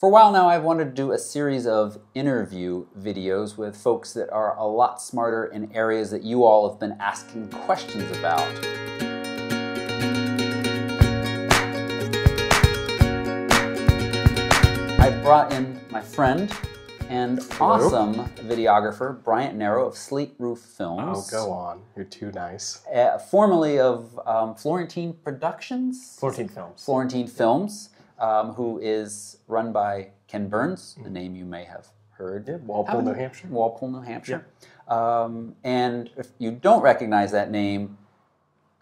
For a while now, I've wanted to do a series of interview videos with folks that are a lot smarter in areas that you all have been asking questions about. I brought in my friend and awesome videographer, Bryant Naro of Slate Roof Films. Oh, go on. You're too nice. Formerly of Florentine Productions? Florentine Films. Florentine Films, who is run by Ken Burns, a name you may have heard. Yeah, Walpole, New Hampshire. Walpole, New Hampshire. Yeah. And if you don't recognize that name,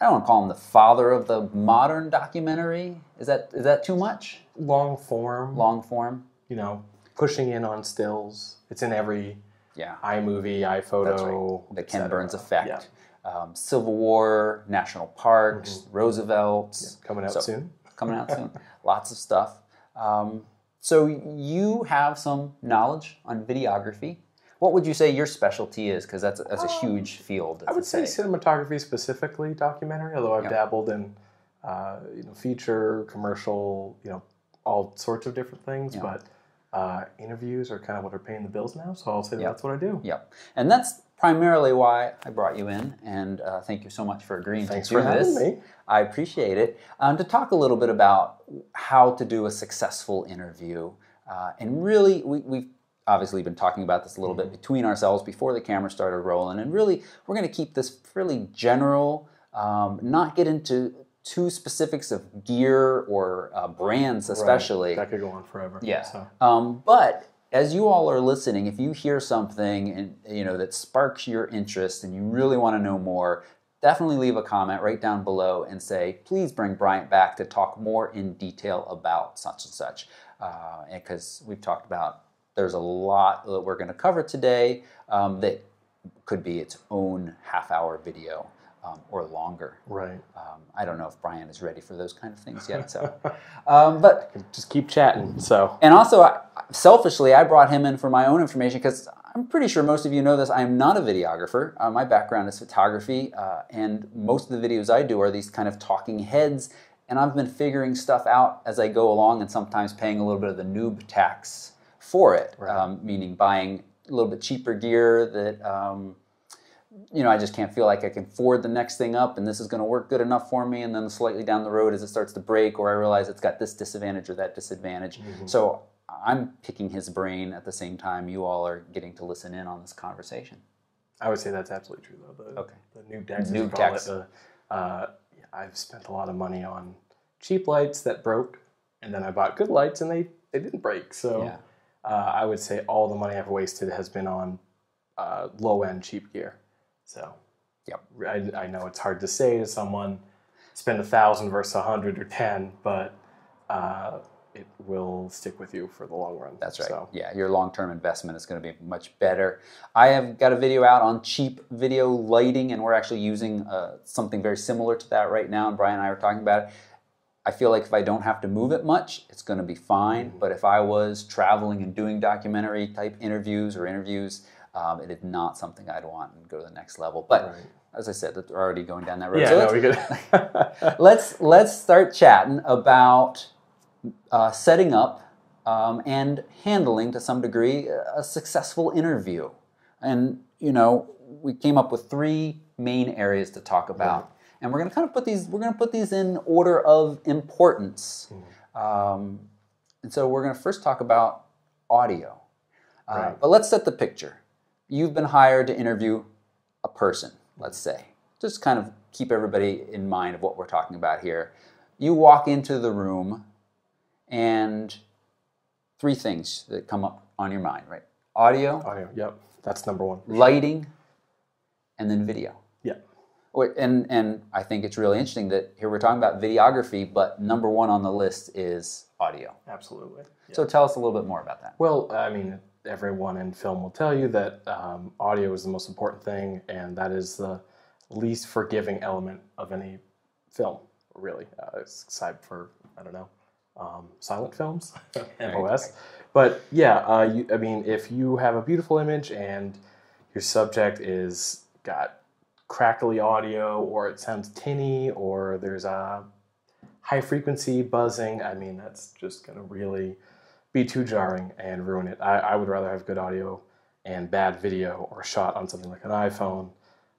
I don't want to call him the father of the modern documentary. Is that too much? Long form. Long form. You know, pushing in on stills. It's in every iMovie, iPhoto. That's right. The Ken Burns effect. Yeah. Civil War, National Parks, Roosevelt's. Yeah. Coming out soon. Coming out soon. Lots of stuff. So you have some knowledge on videography. What would you say your specialty is? Because that's a huge field. I would say cinematography, specifically documentary. Although I've dabbled in, feature, commercial, all sorts of different things. But interviews are kind of what are paying the bills now. So I'll say that's what I do. Yep. And that's primarily why I brought you in. And thank you so much for agreeing to do this. Thanks for having me. I appreciate it. To talk a little bit about how to do a successful interview. And really, we've obviously been talking about this a little bit between ourselves before the camera started rolling. And really, we're going to keep this fairly general, not get into too specifics of gear or brands especially. Right. That could go on forever. Yeah. So. But as you all are listening, if you hear something and that sparks your interest and you really want to know more, definitely leave a comment right down below and say, please bring Bryant back to talk more in detail about such and such. Because we've talked about, there's a lot that we're going to cover today that could be its own half-hour video or longer. Right. I don't know if Bryant is ready for those kind of things yet. So, but just keep chatting. So. And also, selfishly, I brought him in for my own information because I'm pretty sure most of you know this. I am not a videographer. My background is photography, and most of the videos I do are these kind of talking heads. And I've been figuring stuff out as I go along, and sometimes paying a little bit of the noob tax for it, meaning buying a little bit cheaper gear that I just can't feel like I can afford the next thing up, and this is going to work good enough for me. And then slightly down the road, as it starts to break, or I realize it's got this disadvantage or that disadvantage. So I'm picking his brain at the same time you all are getting to listen in on this conversation. I would say that's absolutely true, though. The noob tax. I've spent a lot of money on cheap lights that broke, and then I bought good lights, and they didn't break. So I would say all the money I've wasted has been on low-end cheap gear. So I know it's hard to say to someone, spend $1,000 versus $100 or $10, but it will stick with you for the long run. That's right. So. Yeah, your long-term investment is going to be much better. I have got a video out on cheap video lighting, and we're actually using something very similar to that right now, and Brian and I were talking about it. I feel like if I don't have to move it much, it's going to be fine. But if I was traveling and doing documentary-type interviews, it is not something I'd want and go to the next level. But as I said, we're already going down that road. Yeah, so we could. let's start chatting about setting up and handling, to some degree, a successful interview. And we came up with 3 main areas to talk about, and we're going to kind of put these in order of importance. And so we're going to first talk about audio. But let's set the picture. You've been hired to interview a person, let's say. Just kind of keep everybody in mind of what we're talking about here. You walk into the room, and 3 things that come up on your mind, right? Audio. Yep. That's number 1. Lighting, and then video. Yeah. And I think it's really interesting that here we're talking about videography, but number 1 on the list is audio. Absolutely. Yeah. So tell us a little bit more about that. Well, I mean, everyone in film will tell you that audio is the most important thing, and that is the least forgiving element of any film, really, aside for, I don't know, silent films, MOS. But yeah, I mean, if you have a beautiful image and your subject is got crackly audio, or it sounds tinny, or there's a high frequency buzzing, I mean, that's just going to really be too jarring and ruin it. I would rather have good audio and bad video or shot on something like an iPhone,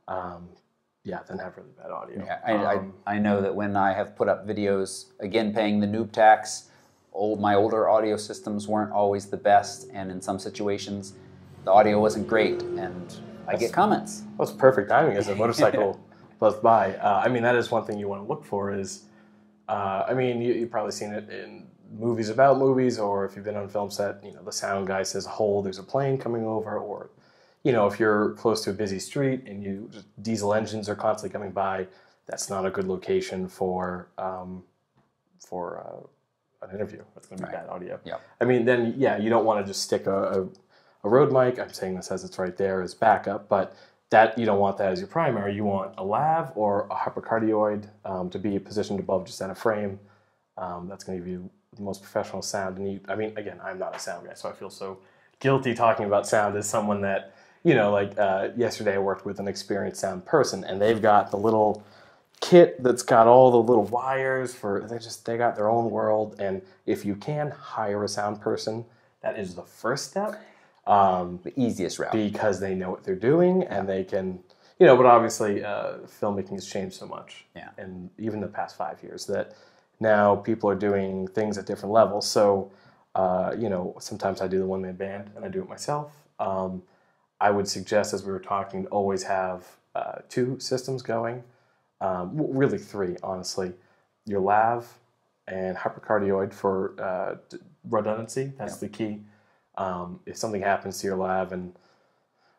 than have really bad audio. Yeah, I know that when I have put up videos, again, paying the noob tax, my older audio systems weren't always the best, and in some situations, the audio wasn't great, and I get comments. That's perfect timing as a motorcycle buzzed by. I mean, that is one thing you want to look for is, I mean, you've probably seen it in movies about movies, or if you've been on a film set, the sound guy says, hold, there's a plane coming over, or, if you're close to a busy street and diesel engines are constantly coming by, that's not a good location for an interview. That's going to be bad audio. Yep. I mean, then, you don't want to just stick a Rode mic, I'm saying this as it's right there, as backup, but that you don't want that as your primary. You want a lav or a hypercardioid to be positioned above just at a frame. That's going to give you the most professional sound. And I mean, again, I'm not a sound guy, so I feel so guilty talking about sound as someone that, yesterday I worked with an experienced sound person, and they've got the little kit that's got all the little wires they got their own world. And if you can hire a sound person, that is the first step. The easiest route. Because they know what they're doing and they can, but obviously filmmaking has changed so much. Yeah. And even the past 5 years that now people are doing things at different levels. So, sometimes I do the one-man band and I do it myself. I would suggest, as we were talking, to always have 2 systems going. Really 3, honestly. Your lav and hypercardioid for redundancy. That's the key. If something happens to your lav and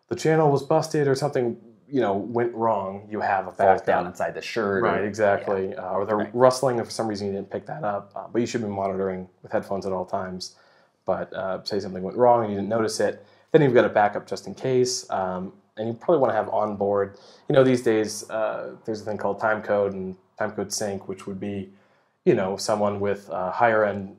the channel was busted or something, went wrong, you have a backup. Falls down inside the shirt. Right, exactly. Yeah. Or they're rustling and for some reason you didn't pick that up. But you should be monitoring with headphones at all times. But say something went wrong and you didn't notice it, then you've got a backup just in case. And you probably want to have on board, these days there's a thing called timecode and timecode sync, which would be, someone with a higher end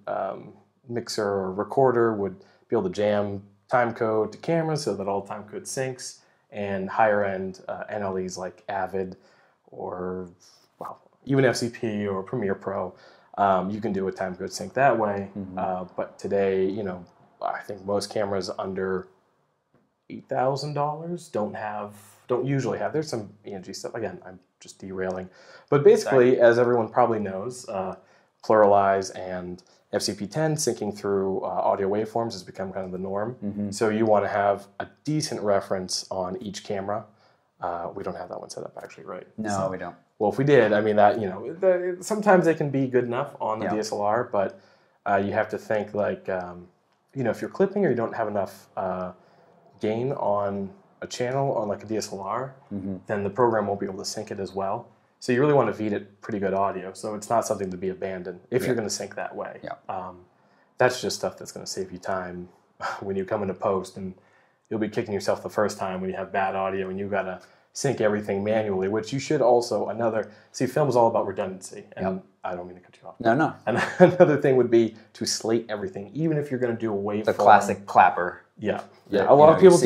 mixer or recorder would be able to jam timecode to cameras so that all timecode syncs, and higher end NLEs like Avid or even FCP or Premiere Pro, you can do a timecode sync that way. But today, I think most cameras under $8,000 don't usually have. There's some ENG stuff. Again, I'm just derailing, but basically, as everyone probably knows, Pluralize and FCP10 syncing through audio waveforms has become kind of the norm. So you want to have a decent reference on each camera. We don't have that one set up actually, right? No, we don't. Well, if we did, I mean that sometimes they can be good enough on the DSLR, but you have to think like if you're clipping or you don't have enough gain on a channel on like a DSLR, then the program won't be able to sync it as well. So you really want to feed it pretty good audio. So it's not something to be abandoned if you're going to sync that way. That's just stuff that's going to save you time when you come into post, and you'll be kicking yourself the first time when you have bad audio and you got to sync everything manually, which you should also, film is all about redundancy. And I don't mean to cut you off. No. And another thing would be to slate everything, even if you're going to do a waveform. The classic clapper. Yeah. A lot of people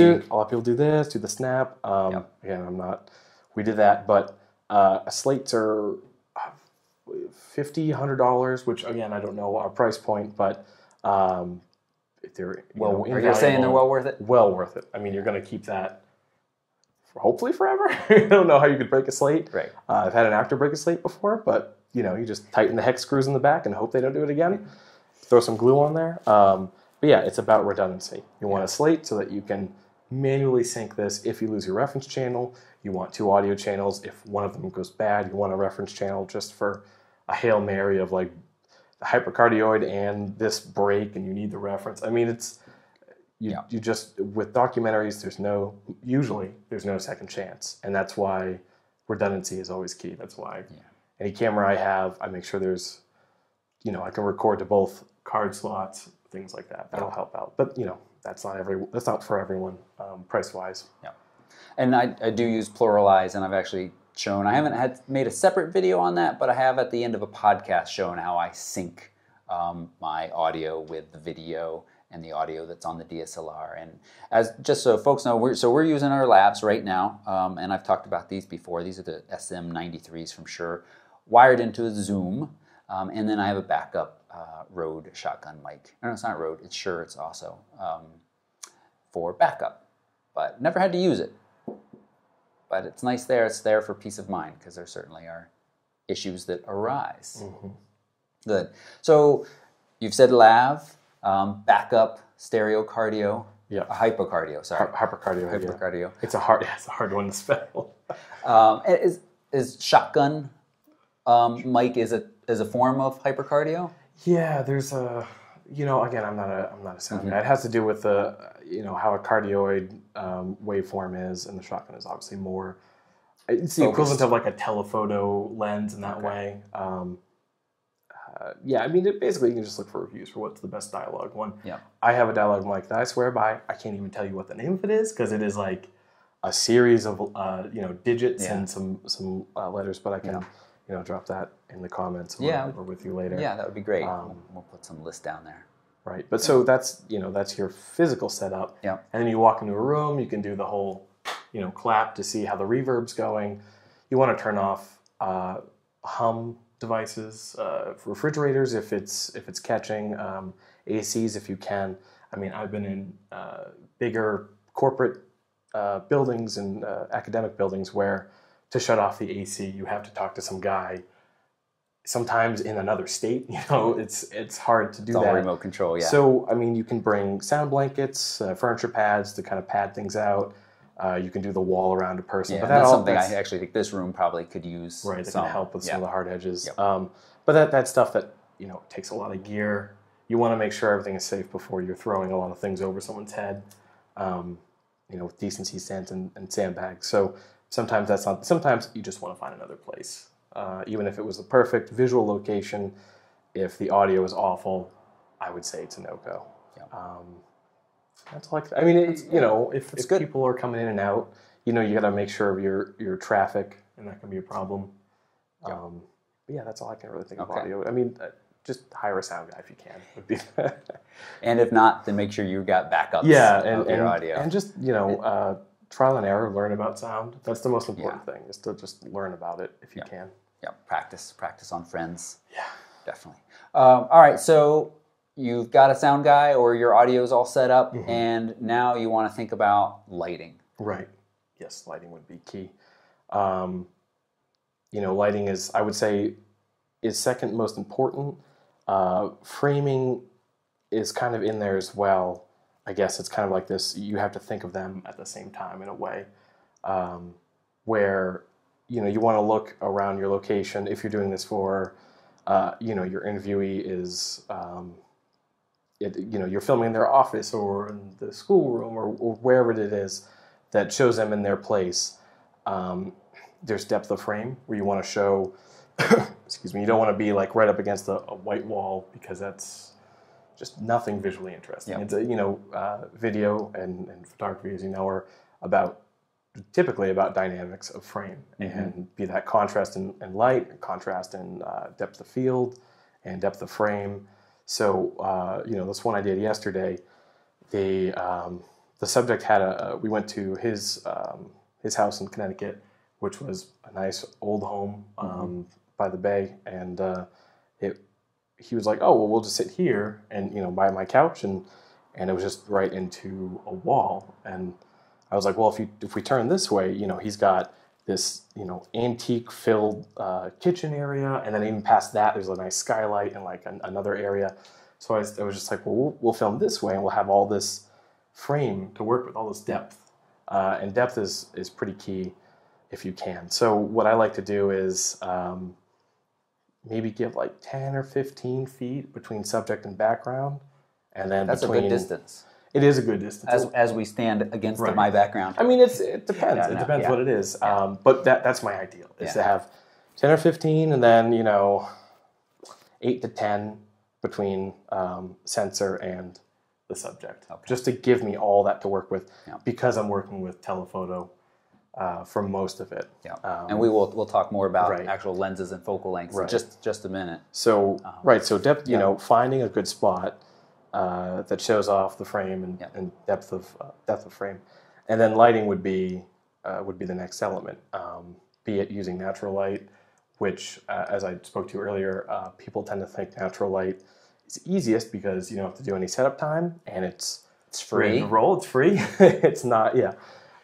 do this, do the snap. Again, we did that, but slates are $50, $100, which again, I don't know our price point, but they're are you saying they're well worth it? Well worth it. I mean, you're going to keep that for hopefully forever. I don't know how you could break a slate. Right. I've had an actor break a slate before, but you just tighten the hex screws in the back and hope they don't do it again. Throw some glue on there. But yeah, it's about redundancy. You want a slate so that you can manually sync this if you lose your reference channel. You want 2 audio channels. If one of them goes bad, you want a reference channel just for a Hail Mary of like the hypercardioid and this break and you need the reference. I mean, you just, with documentaries, there's no second chance. And that's why redundancy is always key. That's why any camera I have, I make sure there's, I can record to both card slots, things like that. That'll help out. But, that's not for everyone, price-wise. Yeah. And I do use Pluralize, and I've actually shown, I haven't made a separate video on that, but I have at the end of a podcast shown how I sync my audio with the video and the audio that's on the DSLR. And just so folks know, we're using our lavs right now, and I've talked about these before. These are the SM93s from Shure, wired into a Zoom. And then I have a backup Rode shotgun mic. No, it's not Rode. It's Shure. It's also for backup, but never had to use it. But it's nice there. It's there for peace of mind because there certainly are issues that arise. Good. So you've said lav, backup, stereo cardio, hypercardio. Sorry, hypercardio. Yeah. It's a hard one to spell. Is shotgun mic is a form of hypercardio? Yeah, there's a again I'm not a sound guy. It has to do with the how a cardioid waveform is, and the shotgun is obviously more. It's the equivalent of like a telephoto lens in that way. Yeah, I mean, basically you can just look for reviews for what's the best dialogue one. Yeah. I have a dialogue mic that I swear by. I can't even tell you what the name of it is because it is like a series of digits and some letters, but I can drop that in the comments or with you later. Yeah, that would be great. We'll put some list down there. Right, but so that's your physical setup. Yeah. And then you walk into a room, you can do the whole clap to see how the reverb's going. You want to turn off hum devices, refrigerators if it's catching, ACs if you can. I mean, I've been in bigger corporate buildings and academic buildings where to shut off the AC you have to talk to some guy, sometimes in another state. It's hard to do that. It's all remote control, yeah. So I mean, you can bring sound blankets, furniture pads to kind of pad things out. You can do the wall around a person. Yeah, but that's something I actually think this room probably could use. Right, it can help with some of the hard edges. Yep. But that's stuff that takes a lot of gear. You want to make sure everything is safe before you're throwing a lot of things over someone's head. With decency stands and sandbags. So sometimes that's not. Sometimes you just want to find another place, even if it was the perfect visual location. If the audio is awful, I would say it's a no-go. Yep. That's like, I mean, if people are coming in and out, you got to make sure of your traffic, and that can be a problem. Yep. But yeah, that's all I can really think of audio. I mean, just hire a sound guy if you can. Would be and if not, then make sure you got backups. And your audio, and just trial and error, learn about sound. That's the most important thing, is to just learn about it if you can. Yeah, practice on friends. Yeah, definitely. All right, so you've got a sound guy or your audio is all set up, and now you want to think about lighting. Right. Yes, lighting would be key. Lighting is, I would say, is second most important. Framing is kind of in there as well. I guess it's kind of like this. You have to think of them at the same time in a way, where you want to look around your location. If you're doing this for, your interviewee is. You're filming in their office or in the schoolroom or wherever it is that shows them in their place. There's depth of frame where you want to show, excuse me, you don't want to be like right up against a white wall because that's just nothing visually interesting. Yeah. It's video and photography, as you know, are typically about dynamics of frame, and be that contrast in light, contrast in depth of field and depth of frame. So, this one I did yesterday, the subject had we went to his house in Connecticut, which was a nice old home by the bay, and he was like, oh, well, we'll just sit here and, by my couch, and it was just right into a wall. And I was like, well, if we turn this way, he's got this, antique filled kitchen area, and then even past that, there's a nice skylight and like another area. So I was just like, well, we'll film this way, and we'll have all this frame to work with, all this depth, and depth is pretty key if you can. So what I like to do is maybe give like 10 or 15 feet between subject and background, and then that's a good distance. It is a good distance. As we stand against my background. I mean, it depends. It depends what it is. Yeah. But that's my ideal, is to have 10 or 15, and then, 8 to 10 between sensor and the subject. Okay. Just to give me all that to work with, because I'm working with telephoto for most of it. Yeah. And we'll talk more about actual lenses and focal lengths in just a minute. So, so depth, finding a good spot that shows off the frame and depth of frame, and then lighting would be the next element. Be it using natural light, which, as I spoke to earlier, people tend to think natural light is easiest because you don't have to do any setup time, and it's free. Ready to roll. It's free. It's not, yeah.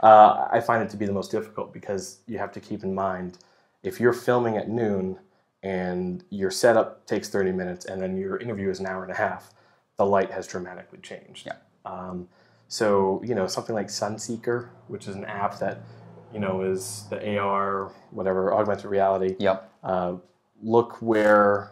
I find it to be the most difficult because you have to keep in mind, if you're filming at noon and your setup takes 30 minutes and then your interview is an hour and a half, the light has dramatically changed. Yeah. So, something like Sunseeker, which is an app that, is the AR, whatever, augmented reality. Yep. Look where...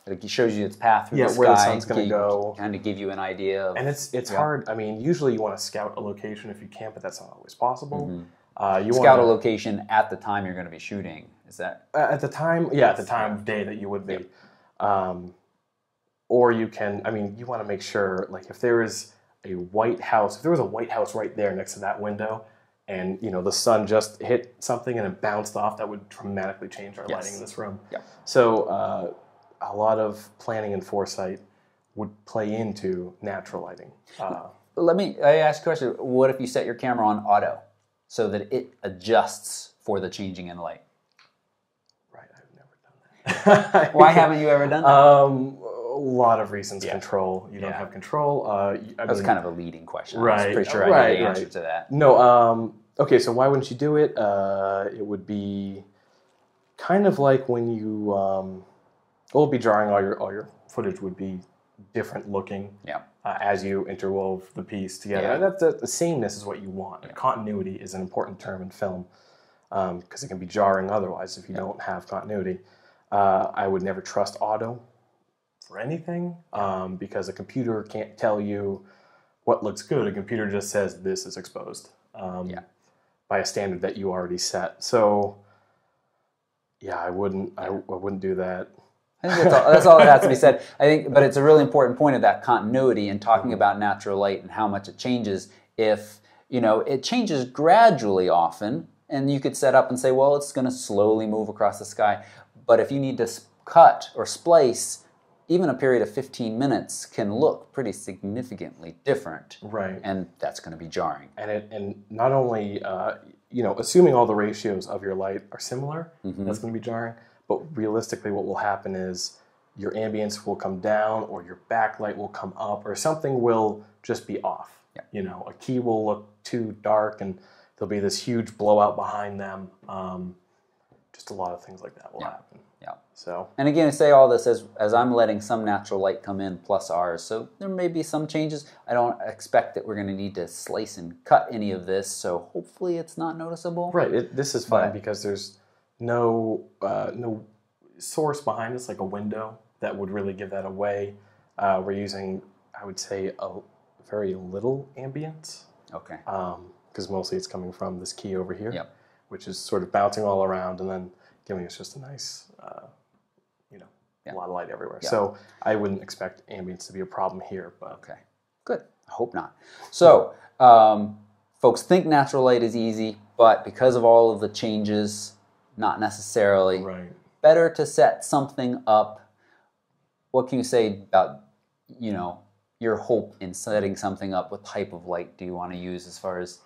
It shows you its path through the sky. Where the sun's going to go. Kind of give you an idea of... And it's hard. I mean, usually you want to scout a location if you can, but that's not always possible. You scout a location at the time you're going to be shooting. Is that... At the time, yeah, at the time of day that you would be. Or you can, you want to make sure, like, if there is a White House, if there was a White House right there next to that window, and, the sun just hit something and it bounced off, that would dramatically change our lighting in this room. Yep. So, a lot of planning and foresight would play into natural lighting. I ask a question. What if you set your camera on auto so that it adjusts for the changing in light? Right, I've never done that. Why haven't you ever done that? A lot of reasons. Control. You don't have control. That was kind of a leading question. Right. I was pretty sure I knew the answer to that. No. Okay, so why wouldn't you do it? It would be kind of like when you... it will be jarring. All your footage would be different looking as you interwove the piece together. Yeah. The sameness is what you want. Yeah. Continuity is an important term in film because it can be jarring otherwise if you don't have continuity. I would never trust auto for anything because a computer can't tell you what looks good. A computer just says this is exposed by a standard that you already set. So yeah, I wouldn't do that. I think that's all that has to be said. I think, but it's a really important point of that continuity and talking about natural light and how much it changes. If it changes gradually often, and you could set up and say, well, it's going to slowly move across the sky. But if you need to cut or splice, even a period of 15 minutes can look pretty significantly different. Right. And that's going to be jarring. And not only assuming all the ratios of your light are similar, that's going to be jarring. But realistically, what will happen is your ambience will come down or your backlight will come up or something will just be off. Yeah. A key will look too dark and there'll be this huge blowout behind them. Just a lot of things like that will happen. Yeah. So. And again, I say all this as I'm letting some natural light come in plus ours. So there may be some changes. I don't expect that we're going to need to slice and cut any of this. So hopefully it's not noticeable. Right. This is fine because there's no source behind us, like a window, that would really give that away. We're using, I would say, a very little ambience. Okay. Because mostly it's coming from this key over here, which is sort of bouncing all around and then giving us just a nice, a lot of light everywhere. Yeah. So I wouldn't expect ambience to be a problem here. But okay, good. I hope not. So folks think natural light is easy, but because of all of the changes, not necessarily. Right. Better to set something up. What can you say about, your hope in setting something up? What type of light do you want to use as far as,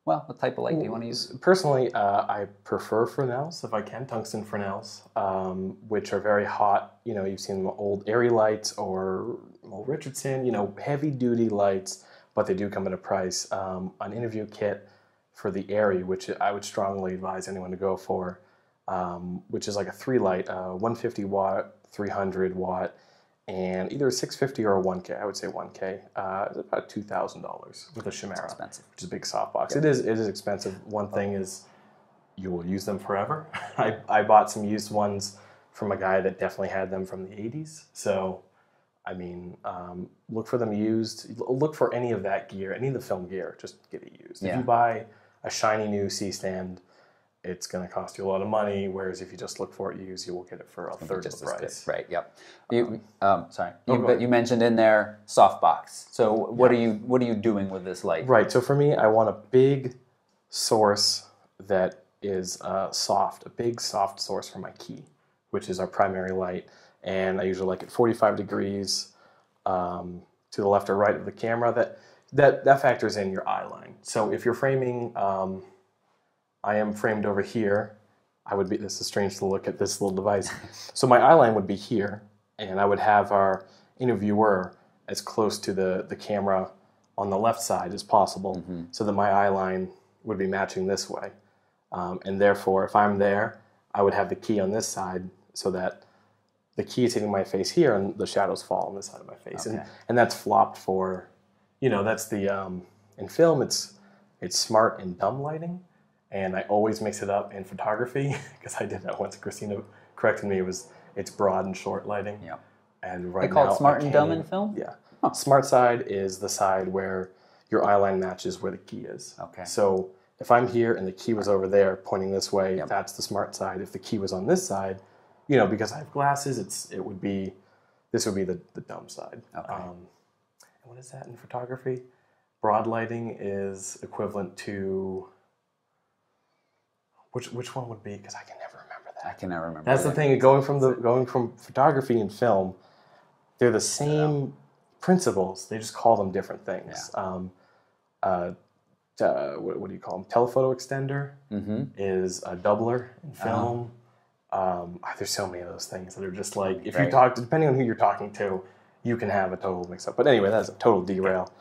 what type of light do you want to use? Personally, I prefer Fresnels, if I can, tungsten Fresnels, which are very hot. You've seen the old Airy lights or old Richardson, heavy-duty lights, but they do come at a price. An interview kit for the Airy, which I would strongly advise anyone to go for, which is like a 3-light, 150 watt, 300 watt, and either a 650 or a 1K. I would say 1K. It's about $2,000 with a Chimera, expensive, which is a big softbox. Yep. It is expensive. One thing is you will use them forever. I bought some used ones from a guy that definitely had them from the 80s. So, look for them used. Look for any of that gear, any of the film gear. Just get it used. Yeah. If you buy a shiny new C-stand, it's going to cost you a lot of money, whereas if you just look for it used, you will get it for a third of the price. Right, yep. You mentioned in there softbox. So what are you doing with this light? Right, so for me, I want a big source that is soft, a big soft source for my key, which is our primary light. And I usually like it 45 degrees to the left or right of the camera. That factors in your eye line. So if you're framing, I am framed over here. this is strange to look at this little device. So my eye line would be here, and I would have our interviewer as close to the camera on the left side as possible, so that my eye line would be matching this way. And therefore, if I'm there, I would have the key on this side so that the key is hitting my face here and the shadows fall on this side of my face. Okay. And that's flopped for, that's the, in film, it's smart and dumb lighting. And I always mix it up in photography because I did that once. Christina corrected me. It's broad and short lighting. Yep. And right they call now, it smart and dumb in film? Yeah. Huh. Smart side is the side where your eye line matches where the key is. Okay. So if I'm here and the key was over there pointing this way, that's the smart side. If the key was on this side, because I have glasses, this would be the dumb side. Okay. And what is that in photography? Broad lighting is equivalent to which one would be? Because I can never remember that. I can never remember. That's the thing. Going from photography and film, they're the same principles. They just call them different things. Yeah. What do you call them? Telephoto extender is a doubler in film. There's so many of those things that are just like, if you talk, depending on who you're talking to, you can have a total mix up. But anyway, that's a total derail.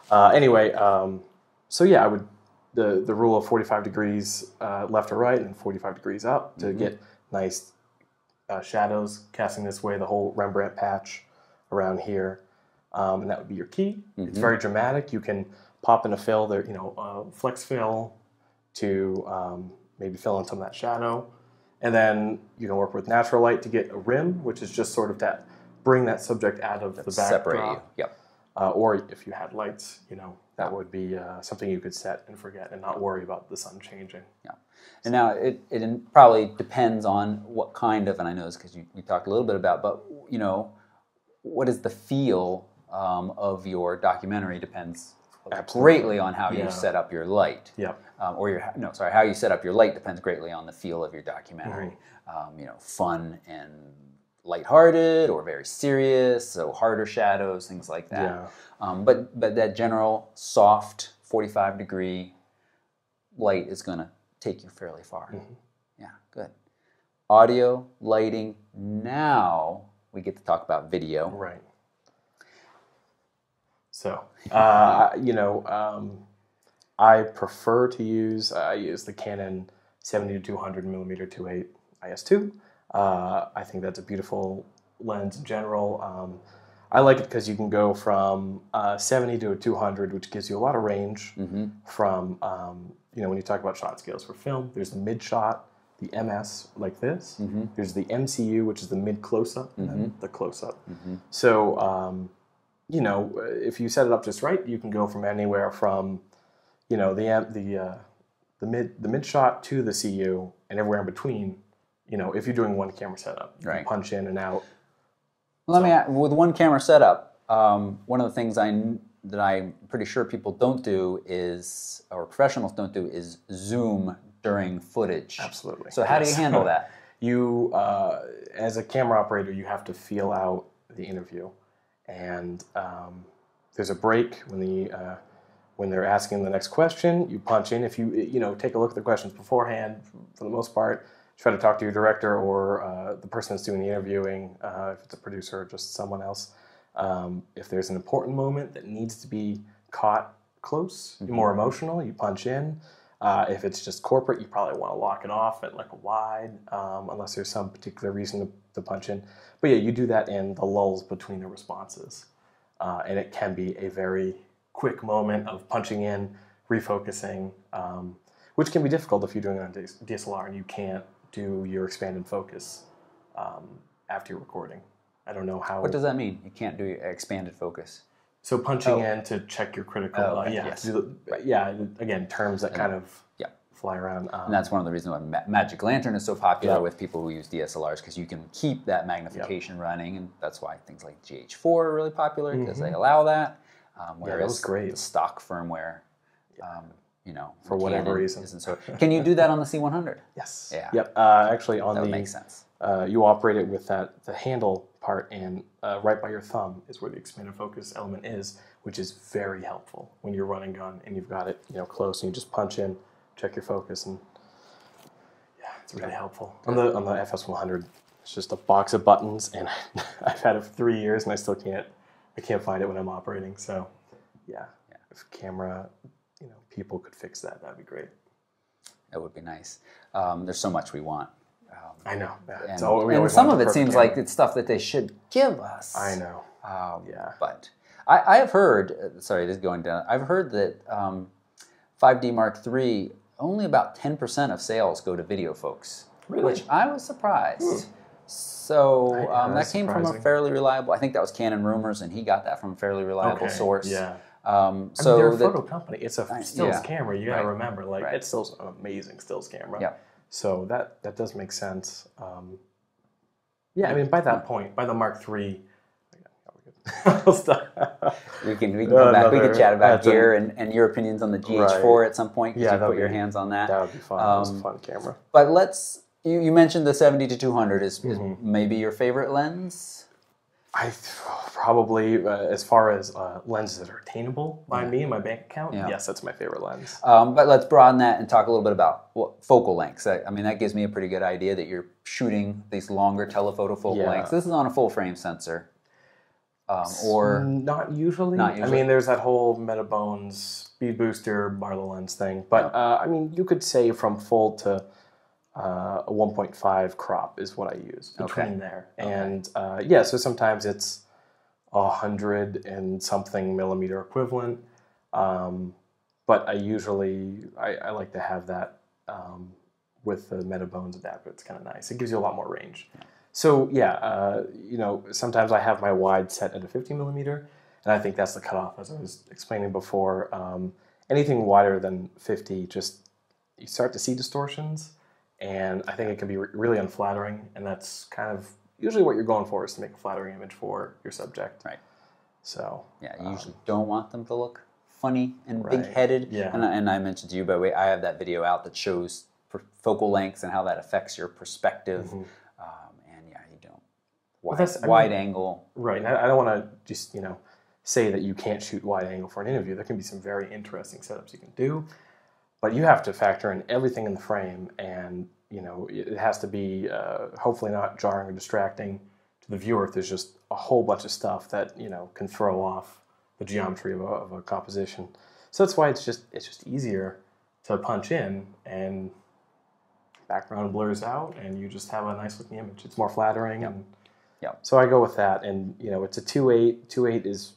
So yeah, I would, the rule of 45 degrees left or right and 45 degrees up to get nice shadows casting this way, the whole Rembrandt patch around here. And that would be your key. It's very dramatic. You can pop in a fill there, flex fill to maybe fill in some of that shadow. And then you can work with natural light to get a rim, which is just sort of to bring that subject out of the backdrop. Separate you. Yep. Or if you had lights, that would be something you could set and forget and not worry about the sun changing. Yeah. And now it probably depends on what kind of, and I know this because we talked a little bit about, but what is the feel of your documentary depends greatly on how you set up your light. Yeah. How you set up your light depends greatly on the feel of your documentary. Fun and lighthearted or very serious, so harder shadows, things like that. Yeah. But that general soft 45-degree light is going to take you fairly far. Yeah, good. Audio, lighting. Now we get to talk about video. Right. So, I prefer to use the Canon 70-200 millimeter 2.8 IS2. I think that's a beautiful lens in general. I like it because you can go from 70 to a 200, which gives you a lot of range. From when you talk about shot scales for film, there's the mid shot, the MS like this. There's the MCU, which is the mid close up, and then the close up. So if you set it up just right, you can go from anywhere from the mid shot to the CU and everywhere in between. If you're doing one camera setup, you can punch in and out. Let me add, with one camera setup, one of the things that I'm pretty sure people don't do is, or professionals don't do, is zoom during footage. Absolutely. So how do you handle that? You, as a camera operator, you have to feel out the interview, and there's a break when they're asking the next question. You punch in. If you take a look at the questions beforehand, for the most part. Try to talk to your director or the person that's doing the interviewing, if it's a producer or just someone else. If there's an important moment that needs to be caught close, more emotional, you punch in. If it's just corporate, you probably want to lock it off at like a wide, unless there's some particular reason to punch in. But yeah, you do that in the lulls between the responses. And it can be a very quick moment of punching in, refocusing, which can be difficult if you're doing it on DSLR and you can't do your expanded focus after you're recording. I don't know how. What does that mean? You can't do expanded focus. So punching in to check your critical. Again, terms that kind of fly around. And that's one of the reasons why Magic Lantern is so popular with people who use DSLRs, because you can keep that magnification running, and that's why things like GH4 are really popular because they allow that. Whereas that was great. The stock firmware. For whatever reason. Isn't so. Can you do that on the C100? Yes. Yeah. Yep. Actually, on that would make sense. You operate it with the handle part, and right by your thumb is where the expanded focus element is, which is very helpful when you're running gun and you've got it close, and you just punch in, check your focus, and It's really helpful. On the FS100, it's just a box of buttons, and I've had it for 3 years, and I still can't find it when I'm operating. So, yeah. If camera, people could fix that, that'd be great. That would be nice. There's so much we want. I know. And some of it seems like it's stuff that they should give us. I know. But I have heard, sorry, just going down, I've heard that 5D Mark III, only about 10% of sales go to video folks. Really? Which I was surprised. So that came from a fairly reliable, I think that was Canon Rumors, and he got that from a fairly reliable source. Yeah. So they're a photo company. It's a stills camera. You got to remember, it's still an amazing stills camera. Yeah. So that does make sense. Yeah, I mean, by that point, by the Mark III, we can come back. We can chat about gear and your opinions on the GH4 at some point. Yeah, you put your hands on that. That would be fun. It's a fun camera. But you mentioned the 70-200 is maybe your favorite lens. I probably, as far as lenses that are attainable by me and my bank account, yes, that's my favorite lens. But let's broaden that and talk a little bit about focal lengths. I mean, that gives me a pretty good idea that you're shooting these longer telephoto focal lengths. This is on a full frame sensor. Or not usually. I mean, there's that whole Metabones speed booster Barlow lens thing. But I mean, you could say from full to a 1.5 crop is what I use between there. And so sometimes it's 100 and something millimeter equivalent. But I usually, I like to have that with the Metabones adapter. It's kind of nice. It gives you a lot more range. Yeah. So sometimes I have my wide set at a 50 millimeter, and I think that's the cutoff, as I was explaining before. Anything wider than 50, you start to see distortions. And I think it can be really unflattering, and that's kind of usually what you're going for, is to make a flattering image for your subject. Right. So yeah, you usually don't want them to look funny and big-headed. Yeah. And I mentioned to you, but I have that video out that shows focal lengths and how that affects your perspective. And you don't wide angle. Right. And I don't want to just say that you can't shoot wide angle for an interview. There can be some very interesting setups you can do. But you have to factor in everything in the frame, and it has to be hopefully not jarring or distracting to the viewer if there's just a whole bunch of stuff that can throw off the geometry of a composition. So that's why it's just easier to punch in, and background blurs out, and you just have a nice looking image. It's more flattering, and so I go with that. And it's a 2.8. 2.8 is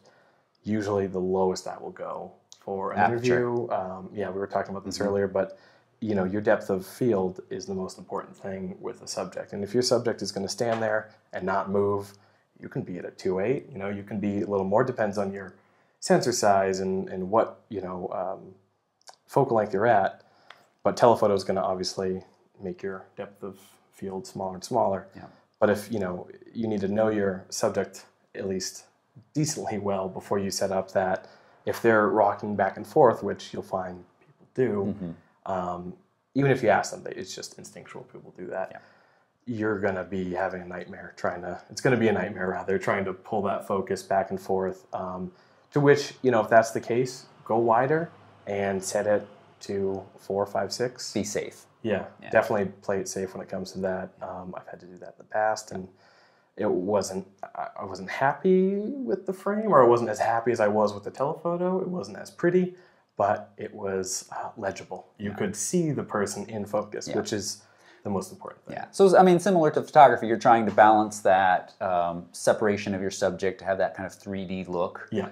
usually the lowest I will go for an interview. We were talking about this earlier, but your depth of field is the most important thing with a subject. And if your subject is going to stand there and not move, you can be at a 2.8. You can be a little more, depends on your sensor size and what focal length you're at. But telephoto is going to obviously make your depth of field smaller and smaller. Yeah. But if you need to know your subject at least decently well before you set up that. If they're rocking back and forth, which you'll find people do, even if you ask them, it's just instinctual. People do that. Yeah. You're going to be having a nightmare it's going to be a nightmare rather, trying to pull that focus back and forth. To which, if that's the case, go wider and set it to 4, 5, 6. Be safe. Yeah, definitely play it safe when it comes to that. I've had to do that in the past, and I wasn't happy with the frame, or I wasn't as happy as I was with the telephoto. It wasn't as pretty, but it was legible. You could see the person in focus, which is the most important thing. Yeah. So, I mean, similar to photography, you're trying to balance that separation of your subject to have that kind of 3D look. Yeah.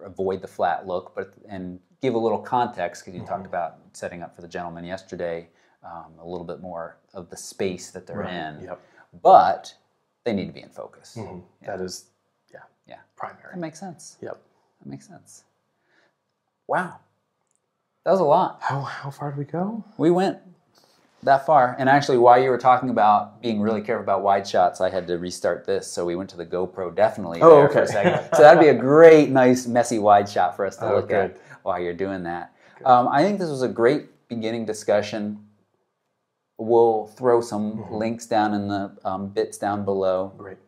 Avoid the flat look, and give a little context, because you talked about setting up for the gentleman yesterday, a little bit more of the space that they're in. Yep. But they need to be in focus. Yeah. That is, primary. That makes sense. Yep. That makes sense. Wow. That was a lot. How far did we go? We went that far. And actually, while you were talking about being really careful about wide shots, I had to restart this. So we went to the GoPro definitely for a second. So that'd be a great, nice, messy wide shot for us to look at while you're doing that. I think this was a great beginning discussion. We'll throw some links down in the bits down below. Great.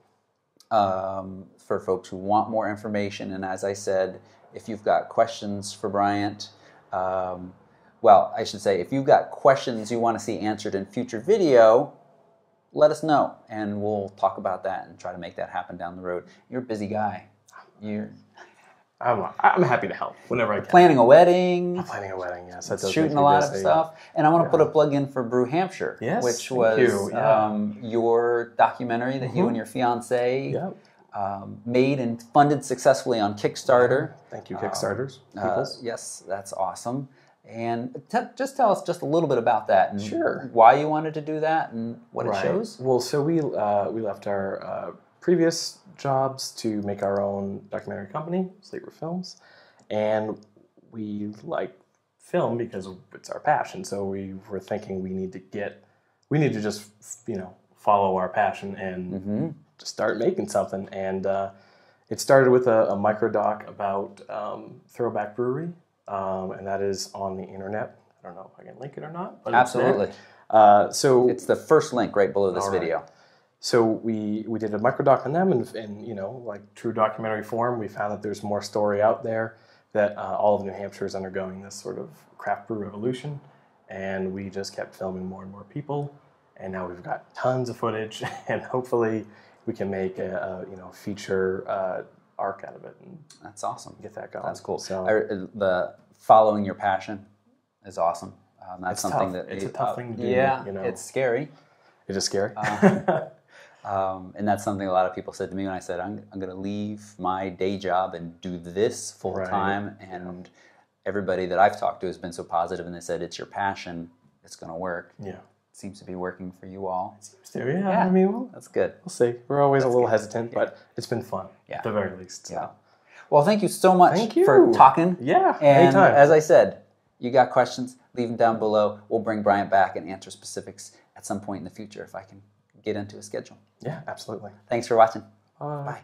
For folks who want more information. And as I said, if you've got questions for Bryant, well, I should say, if you've got questions you want to see answered in future video, let us know, and we'll talk about that and try to make that happen down the road. You're a busy guy. I'm happy to help whenever I can. Planning a wedding. I'm planning a wedding, yes. Shooting a lot of stuff. And I want to put a plug in for Brew Hampshire, which was your documentary that you and your fiance made and funded successfully on Kickstarter. Thank you, Kickstarters. Yes, that's awesome. And just tell us just a little bit about that and why you wanted to do that and what it shows. Well, so we left our previous jobs to make our own documentary company, Sleeper Films, and we like film because it's our passion. So we were thinking we need to just follow our passion and just start making something. And it started with a micro doc about Throwback Brewery, and that is on the internet. I don't know if I can link it or not, but absolutely. So it's the first link right below this video. So we did a microdoc on them, and like true documentary form, we found that there's more story out there, that all of New Hampshire is undergoing this sort of craft brew revolution, and we just kept filming more and more people, and now we've got tons of footage, and hopefully we can make a feature arc out of it. And that's awesome. Get that going. That's cool. So the following your passion is awesome. That's something tough. That it's a tough thing to do. Yeah, it's scary. It is scary. And that's something a lot of people said to me when I said, I'm going to leave my day job and do this full time. And everybody that I've talked to has been so positive, and they said, it's your passion, it's going to work. Yeah. It seems to be working for you all. It seems to, yeah. I mean, well, that's good. We'll see. We're always a little hesitant, but it's been fun, at the very least. So. Yeah. Well, thank you so much for talking. Yeah, and anytime. As I said, you got questions, leave them down below. We'll bring Bryant back and answer specifics at some point in the future if I can get into a schedule. Yeah, absolutely. Thanks for watching. Bye.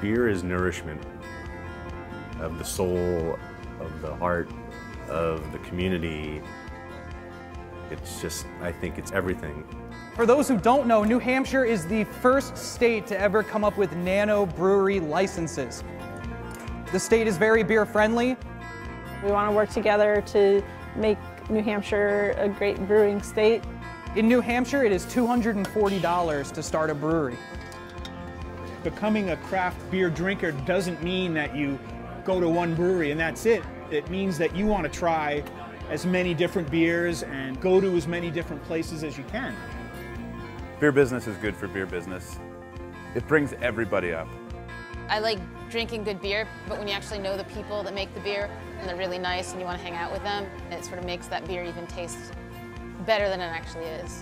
Beer is nourishment of the soul, of the heart, of the community. It's just, I think it's everything. For those who don't know, New Hampshire is the first state to ever come up with nano brewery licenses. The state is very beer friendly. We want to work together to make New Hampshire a great brewing state. In New Hampshire, it is $240 to start a brewery. Becoming a craft beer drinker doesn't mean that you go to one brewery and that's it. It means that you want to try as many different beers and go to as many different places as you can. Beer business is good for beer business. It brings everybody up. I like drinking good beer, but when you actually know the people that make the beer and they're really nice and you want to hang out with them, it sort of makes that beer even taste better than it actually is.